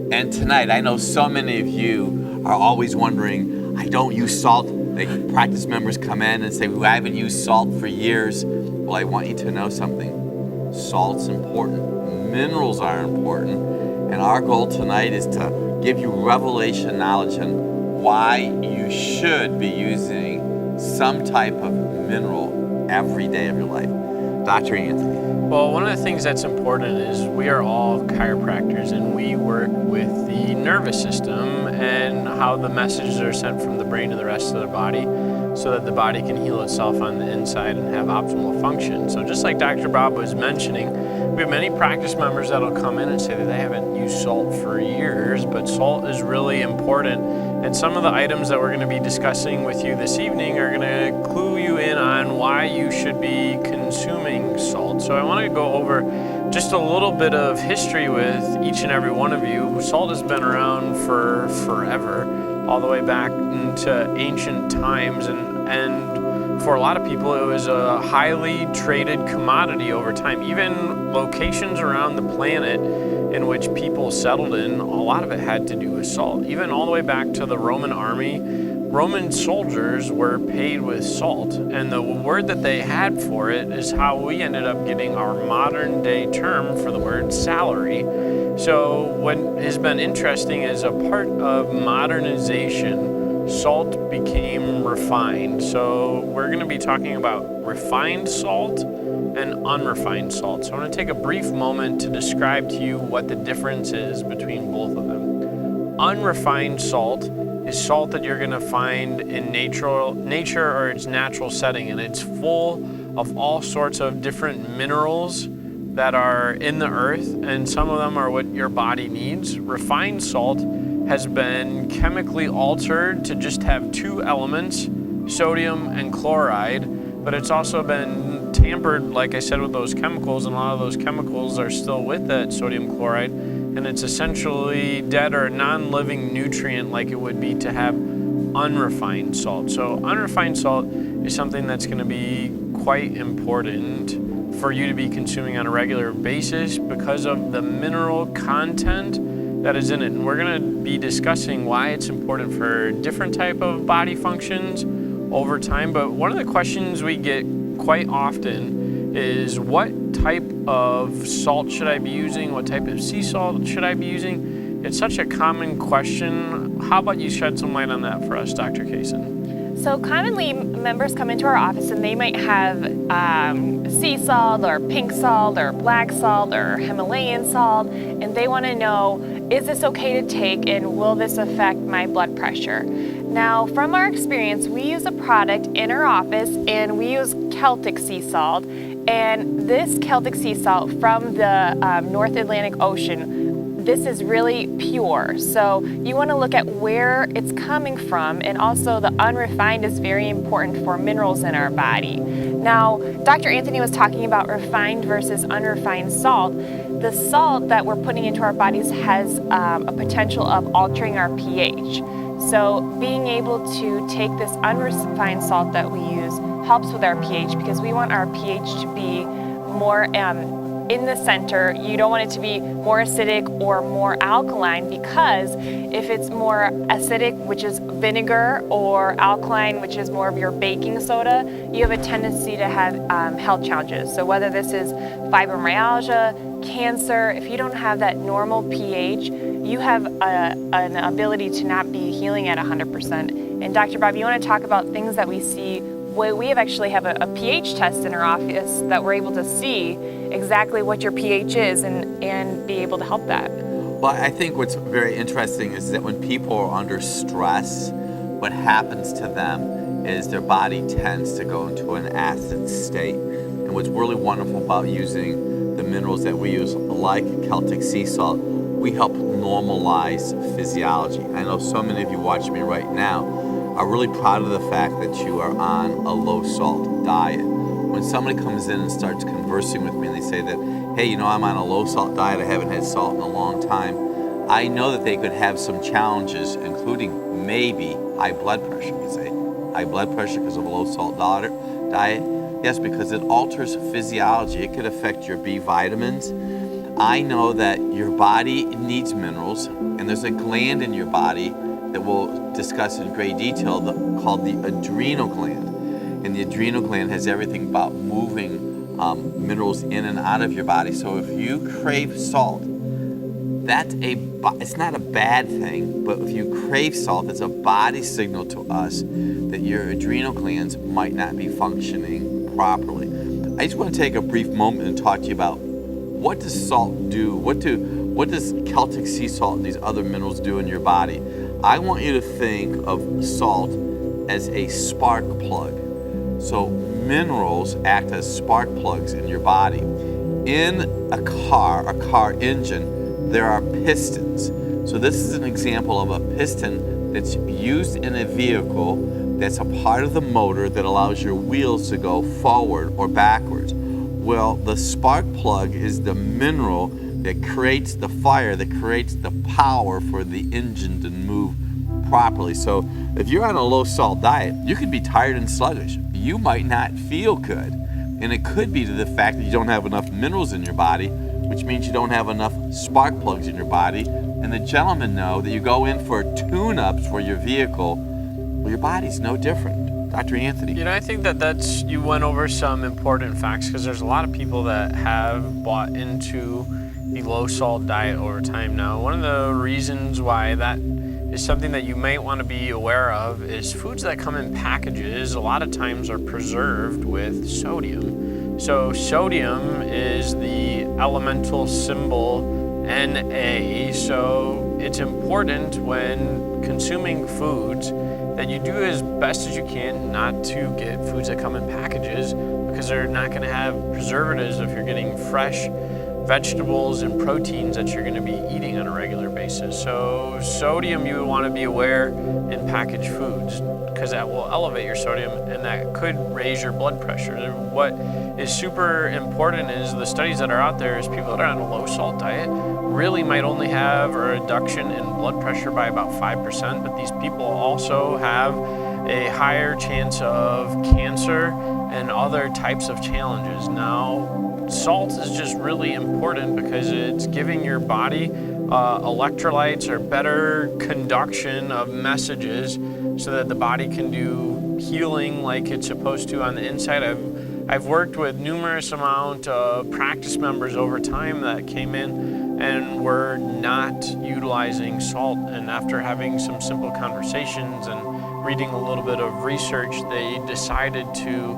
And tonight, I know so many of you are always wondering, I don't use salt. Like practice members come in and say, well, I haven't used salt for years. Well, I want you to know something. Salt's important. Minerals are important. And our goal tonight is to give you revelation knowledge on why you should be using some type of mineral every day of your life. Dr. Anthony. Well, one of the things that's important is we are all chiropractors and we work with the nervous system and how the messages are sent from the brain to the rest of the body so that the body can heal itself on the inside and have optimal function. So just like Dr. Bob was mentioning, we have many practice members that'll come in and say that they haven't used salt for years, but salt is really important. And some of the items that we're going to be discussing with you this evening are going to clue you in on why you should be consuming salt. So I want to go over just a little bit of history with each and every one of you. Salt has been around for forever, all the way back into ancient times, and for a lot of people it was a highly traded commodity over time. Even locations around the planet in which people settled in, a lot of it had to do with salt. Even all the way back to the Roman army, Roman soldiers were paid with salt, and the word that they had for it is how we ended up getting our modern day term for the word salary. So what has been interesting is a part of modernization, salt became refined. So we're going to be talking about refined salt and unrefined salt. So I want to take a brief moment to describe to you what the difference is between both of them. Unrefined salt is salt that you're going to find in nature or its natural setting, and it's full of all sorts of different minerals that are in the earth, and some of them are what your body needs. Refined salt has been chemically altered to just have two elements, sodium and chloride, but it's also been tampered, like I said, with those chemicals, and a lot of those chemicals are still with that sodium chloride, and it's essentially dead or a non-living nutrient like it would be to have unrefined salt. So unrefined salt is something that's going to be quite important for you to be consuming on a regular basis because of the mineral content that is in it. And we're going to be discussing why it's important for different type of body functions over time. But one of the questions we get quite often is, what type of salt should I be using? What type of sea salt should I be using? It's such a common question. How about you shed some light on that for us, Dr. Kaysen? So commonly members come into our office and they might have sea salt or pink salt or black salt or Himalayan salt, and they want to know, is this okay to take and will this affect my blood pressure? Now, from our experience, we use a product in our office and we use Celtic sea salt, and this Celtic sea salt from the North Atlantic Ocean, this is really pure. So you want to look at where it's coming from, and also the unrefined is very important for minerals in our body. Now, Dr. Anthony was talking about refined versus unrefined salt. The salt that we're putting into our bodies has a potential of altering our pH. So being able to take this unrefined salt that we use helps with our pH, because we want our pH to be more in the center. You don't want it to be more acidic or more alkaline, because if it's more acidic, which is vinegar, or alkaline, which is more of your baking soda, you have a tendency to have health challenges. So whether this is fibromyalgia, cancer, if you don't have that normal pH, you have an ability to not be healing at 100%. And Dr. Bob, you want to talk about things that we see? We actually have a pH test in our office that we're able to see exactly what your pH is and be able to help that. Well, I think what's very interesting is that when people are under stress, what happens to them is their body tends to go into an acid state. And what's really wonderful about using the minerals that we use, like Celtic sea salt, we help normalize physiology. I know so many of you watching me right now are really proud of the fact that you are on a low salt diet. When somebody comes in and starts conversing with me and they say that, hey, you know, I'm on a low salt diet, I haven't had salt in a long time, I know that they could have some challenges, including maybe high blood pressure. You say, high blood pressure because of a low salt diet? Yes, because it alters physiology. It could affect your B vitamins. I know that your body needs minerals, and there's a gland in your body that we'll discuss in great detail called the adrenal gland. And the adrenal gland has everything about moving minerals in and out of your body. So if you crave salt, it's not a bad thing, but if you crave salt, it's a body signal to us that your adrenal glands might not be functioning properly. I just want to take a brief moment and talk to you about what does salt do? What does Celtic sea salt and these other minerals do in your body? I want you to think of salt as a spark plug. So minerals act as spark plugs in your body. In a car engine, there are pistons. So this is an example of a piston that's used in a vehicle that's a part of the motor that allows your wheels to go forward or backwards. Well, the spark plug is the mineral that creates the fire, that creates the power for the engine to move properly. So if you're on a low salt diet, you could be tired and sluggish. You might not feel good. And it could be to the fact that you don't have enough minerals in your body, which means you don't have enough spark plugs in your body. And the gentlemen know that you go in for tune-ups for your vehicle, well, your body's no different. Dr. Anthony. You know, I think you went over some important facts, because there's a lot of people that have bought into the low salt diet over time now. One of the reasons why that is something that you might want to be aware of is foods that come in packages a lot of times are preserved with sodium. So sodium is the elemental symbol Na, so it's important when consuming foods that you do as best as you can not to get foods that come in packages, because they're not going to have preservatives if you're getting fresh vegetables and proteins that you're going to be eating on a regular basis. So sodium, you would want to be aware in packaged foods, because that will elevate your sodium and that could raise your blood pressure. What is super important is the studies that are out there is people that are on a low salt diet really might only have a reduction in blood pressure by about 5%, but these people also have a higher chance of cancer and other types of challenges. Now, salt is just really important because it's giving your body electrolytes or better conduction of messages so that the body can do healing like it's supposed to on the inside. I've worked with numerous amount of practice members over time that came in and were not utilizing salt, and after having some simple conversations and reading a little bit of research, they decided to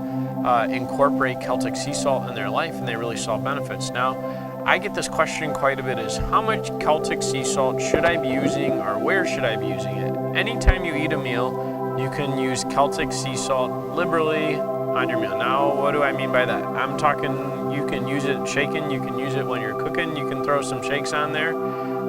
incorporate Celtic sea salt in their life, and they really saw benefits. Now, I get this question quite a bit, is how much Celtic sea salt should I be using, or where should I be using it? Anytime you eat a meal, you can use Celtic sea salt liberally on your meal. Now, what do I mean by that? I'm talking you can use it shaken, you can use it when you're cooking, you can throw some shakes on there.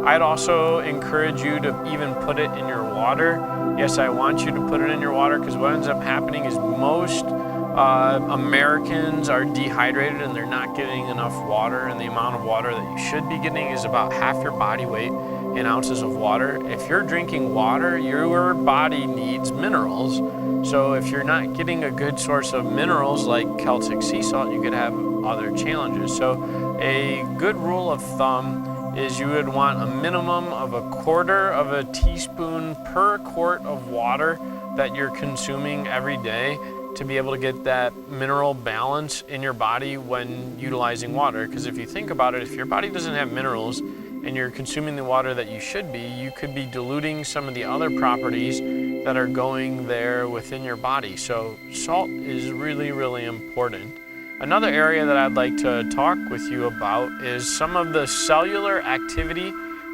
I'd also encourage you to even put it in your water. Yes, I want you to put it in your water, because what ends up happening is most Americans are dehydrated and they're not getting enough water, and the amount of water that you should be getting is about half your body weight in ounces of water. If you're drinking water, your body needs minerals. So if you're not getting a good source of minerals like Celtic sea salt, you could have other challenges. So a good rule of thumb is you would want a minimum of 1/4 teaspoon per quart of water that you're consuming every day to be able to get that mineral balance in your body when utilizing water. Because if you think about it, if your body doesn't have minerals and you're consuming the water that you should be, you could be diluting some of the other properties that are going there within your body. So salt is really, really important. Another area that I'd like to talk with you about is some of the cellular activity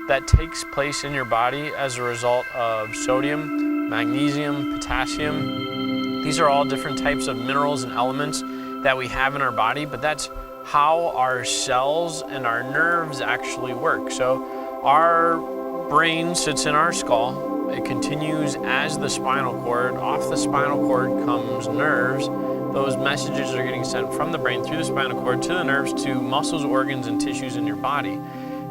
that takes place in your body as a result of sodium, magnesium, potassium. These are all different types of minerals and elements that we have in our body, but that's how our cells and our nerves actually work. So our brain sits in our skull. It continues as the spinal cord. Off the spinal cord comes nerves. Those messages are getting sent from the brain through the spinal cord to the nerves to muscles, organs, and tissues in your body.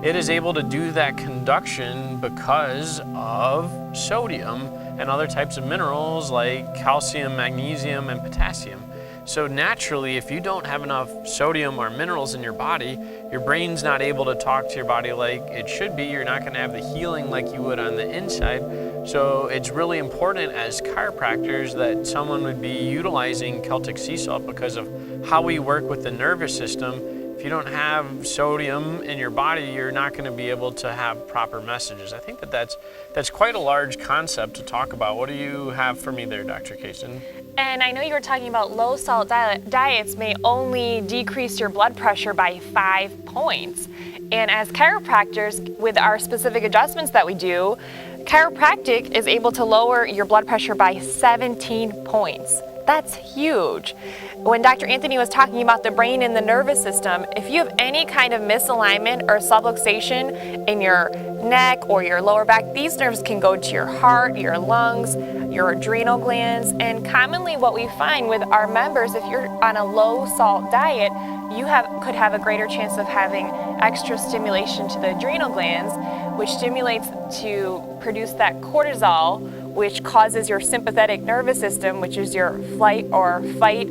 It is able to do that conduction because of sodium and other types of minerals like calcium, magnesium, and potassium. So naturally, if you don't have enough sodium or minerals in your body, your brain's not able to talk to your body like it should be. You're not going to have the healing like you would on the inside. So it's really important as chiropractors that someone would be utilizing Celtic sea salt because of how we work with the nervous system. If you don't have sodium in your body, you're not going to be able to have proper messages. I think that's quite a large concept to talk about. What do you have for me there, Dr. Kaysen? And I know you were talking about low salt diets may only decrease your blood pressure by 5 points. And as chiropractors, with our specific adjustments that we do, chiropractic is able to lower your blood pressure by 17 points. That's huge. When Dr. Anthony was talking about the brain and the nervous system, if you have any kind of misalignment or subluxation in your neck or your lower back, these nerves can go to your heart, your lungs, your adrenal glands. And commonly what we find with our members, if you're on a low salt diet, you could have a greater chance of having extra stimulation to the adrenal glands, which stimulates to produce that cortisol, which causes your sympathetic nervous system, which is your flight or fight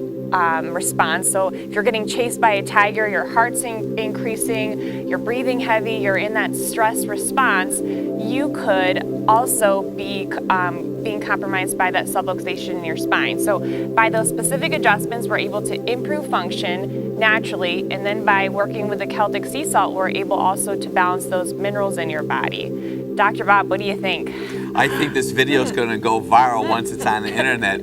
response. So if you're getting chased by a tiger, your heart's increasing, you're breathing heavy, you're in that stress response, you could also be being compromised by that subluxation in your spine. So by those specific adjustments, we're able to improve function naturally, and then by working with the Celtic sea salt, we're able also to balance those minerals in your body. Dr. Bob, what do you think? I think this video is going to go viral once it's on the internet.